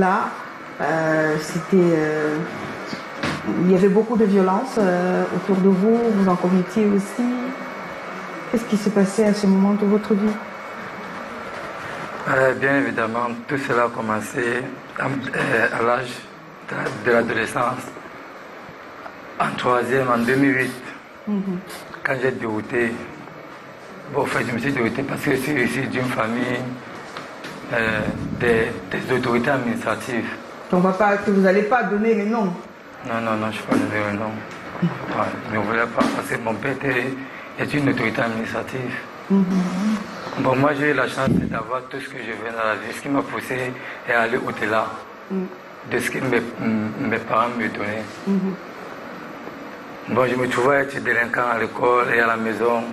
moment-là, il y avait beaucoup de violence autour de vous, vous en commettiez aussi. Qu'est-ce qui s'est passé à ce moment de votre vie? Bien évidemment, tout cela a commencé à l'âge de l'adolescence, en troisième, en 2008, quand j'ai débuté. Bon, en fait, je me suis débuté parce que je suis issu d'une famille des autorités administratives. Donc, vous n'allez pas donner les noms? Non, je ne suis pas donné le nom. Ouais, je ne voulais pas parce que mon père est une autorité administrative. Bon, moi j'ai eu la chance d'avoir tout ce que je veux dans la vie. Ce qui m'a poussé à aller au-delà de ce que mes parents me donnaient. Bon, je me trouvais être délinquant à l'école et à la maison.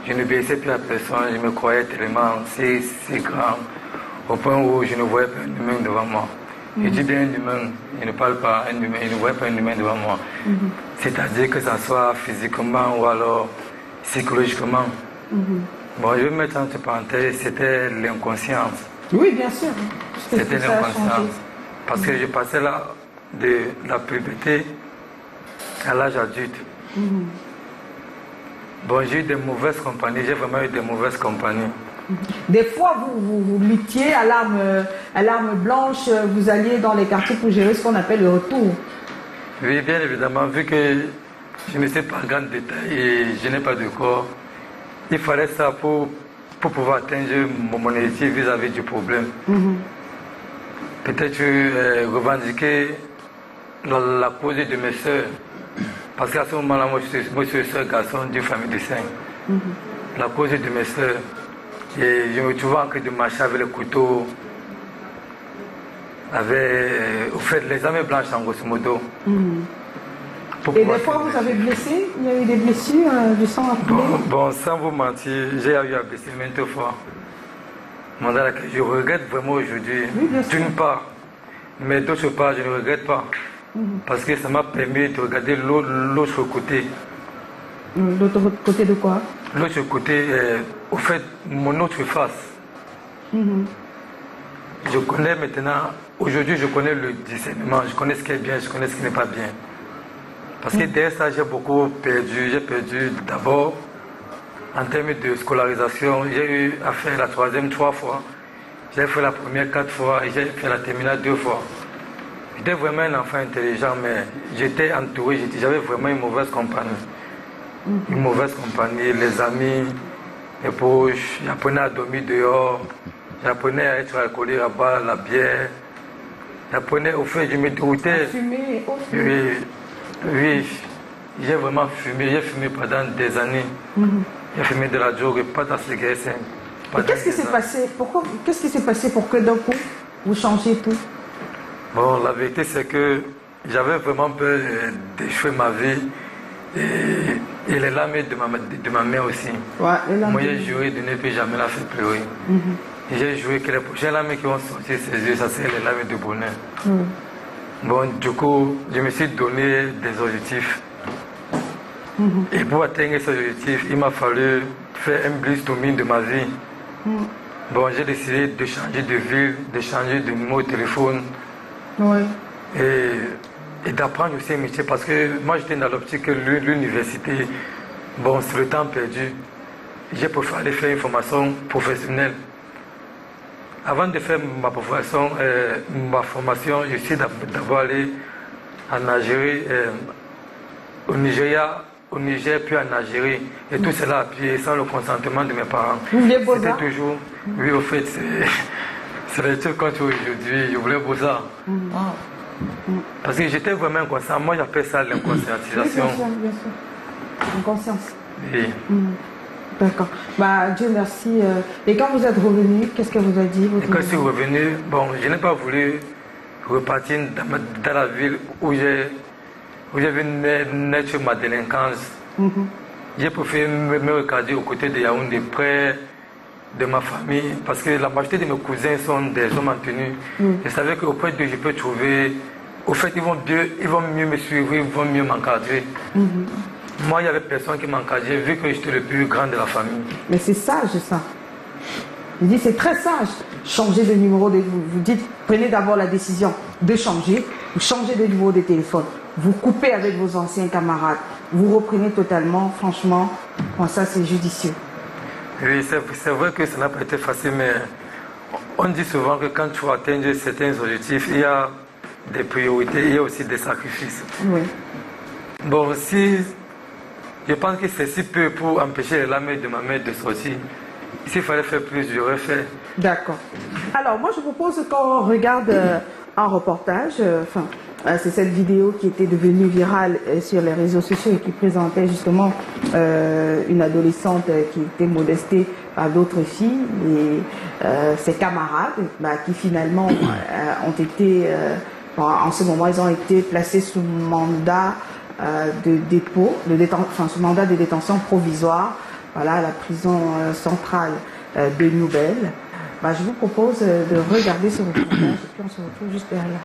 Je n'obéissais plus à personne, je me croyais tellement si grand, au point où je ne voyais pas un humain devant moi. Je dis bien un humain, je ne parle pas un humain, je ne voyais pas un humain devant moi. C'est-à-dire que ça soit physiquement ou alors psychologiquement. Bon, je vais mettre entre parenthèses, c'était l'inconscience. Oui, bien sûr. C'était l'inconscience. Parce que je passais là de la puberté à l'âge adulte. Bon, j'ai eu des mauvaises compagnies, j'ai vraiment eu des mauvaises compagnies. Des fois, vous luttiez à l'arme blanche, vous alliez dans les quartiers pour gérer ce qu'on appelle le retour. Oui, bien évidemment, vu que je ne sais pas grand détail et je n'ai pas de corps, il fallait ça pour pouvoir atteindre mon objectif vis-à-vis du problème. Peut-être revendiquer la cause de mes soeurs. Parce qu'à ce moment-là, moi je suis le seul garçon d'une famille de 5. La cause de mes soeurs. Et je me trouvais en train de marcher avec le couteau, au fait, les armes blanches en grosso modo. Et des fois, vous avez blessé? Il y a eu des blessures, du sang à couler? Bon, sans vous mentir, j'ai eu à blesser maintes fois. Je regrette vraiment aujourd'hui, d'une part. Mais d'autre part, je ne regrette pas. Parce que ça m'a permis de regarder l'autre côté. L'autre côté de quoi? L'autre côté, au fait, mon autre face. Je connais maintenant, aujourd'hui je connais le discernement, je connais ce qui est bien, je connais ce qui n'est pas bien. Parce que derrière ça, j'ai beaucoup perdu. J'ai perdu d'abord en termes de scolarisation. J'ai eu à faire la troisième 3 fois. J'ai fait la première 4 fois et j'ai fait la terminale 2 fois. J'étais vraiment un enfant intelligent, mais j'étais entouré, j'avais vraiment une mauvaise compagnie. Une mauvaise compagnie, les amis, les proches, j'apprenais à dormir dehors, j'apprenais à être alcoolique, à boire la bière. J'apprenais, au fait, je me déroutais. Fumer aussi. Oui, j'ai vraiment fumé, j'ai fumé pendant des années. J'ai fumé de la drogue, pas de la cigarette. Qu'est-ce qui s'est passé? Qu'est-ce qui s'est passé pour que d'un coup, vous changiez tout? Bon, la vérité c'est que j'avais vraiment peur d'échouer ma vie et les larmes de ma mère aussi. Ouais, moi j'ai joué de ne plus jamais la faire pleurer. Et j'ai joué que les prochaines larmes qui vont sortir ses yeux, ça c'est les larmes de bonheur. Bon, du coup, je me suis donné des objectifs. Et pour atteindre ces objectifs, il m'a fallu faire un brainstorming de ma vie. Bon, j'ai décidé de changer de ville, de changer de numéro de téléphone. Et d'apprendre aussi un métier parce que moi j'étais dans l'optique que l'université, bon, c'est le temps perdu. J'ai préféré aller faire une formation professionnelle. Avant de faire ma formation, je suis d'abord allé en Algérie, au Nigeria, au Niger, puis en Algérie. Et tout cela appuyé sans le consentement de mes parents. C'était toujours, oui, au fait, c'est le truc qu'on trouve aujourd'hui. Je voulais Beaux-Arts. Parce que j'étais vraiment inconscient. Moi, j'appelle ça l'inconscientisation. Oui, bien sûr. Inconscience. Oui. D'accord. Bah, Dieu merci. Et quand vous êtes revenu, qu'est-ce qu'elle vous a dit? Et quand je suis revenu, bon, je n'ai pas voulu repartir dans la ville où j'ai vu naître ma délinquance. J'ai préféré me regarder aux côtés de Yaoundé, près de ma famille, parce que la majorité de mes cousins sont des hommes en tenue. Je savais qu'auprès d'eux, je peux trouver... Au fait, ils vont mieux me suivre, ils vont mieux m'encadrer. Moi, il n'y avait personne qui m'encadrait, vu que j'étais le plus grand de la famille. Mais c'est sage, ça. Je dis c'est très sage, changer de numéro de... Vous dites, prenez d'abord la décision de changer, vous changez de numéro de téléphone, vous coupez avec vos anciens camarades, vous reprenez totalement, franchement, bon, ça c'est judicieux. Oui, c'est vrai que ça n'a pas été facile, mais on dit souvent que quand tu atteins certains objectifs, il y a des priorités, il y a aussi des sacrifices. Oui. Bon, si je pense que c'est si peu pour empêcher les larmes de ma mère de sortir, s'il fallait faire plus, j'aurais fait. D'accord. Alors, moi, je propose qu'on regarde un reportage. C'est cette vidéo qui était devenue virale sur les réseaux sociaux et qui présentait justement une adolescente qui était molestée par d'autres filles et ses camarades qui finalement ont été, en ce moment, ils ont été placés sous mandat de dépôt, sous mandat de détention provisoire, voilà, à la prison centrale de Nouvelle. Je vous propose de regarder ce reportage et puis on se retrouve juste derrière.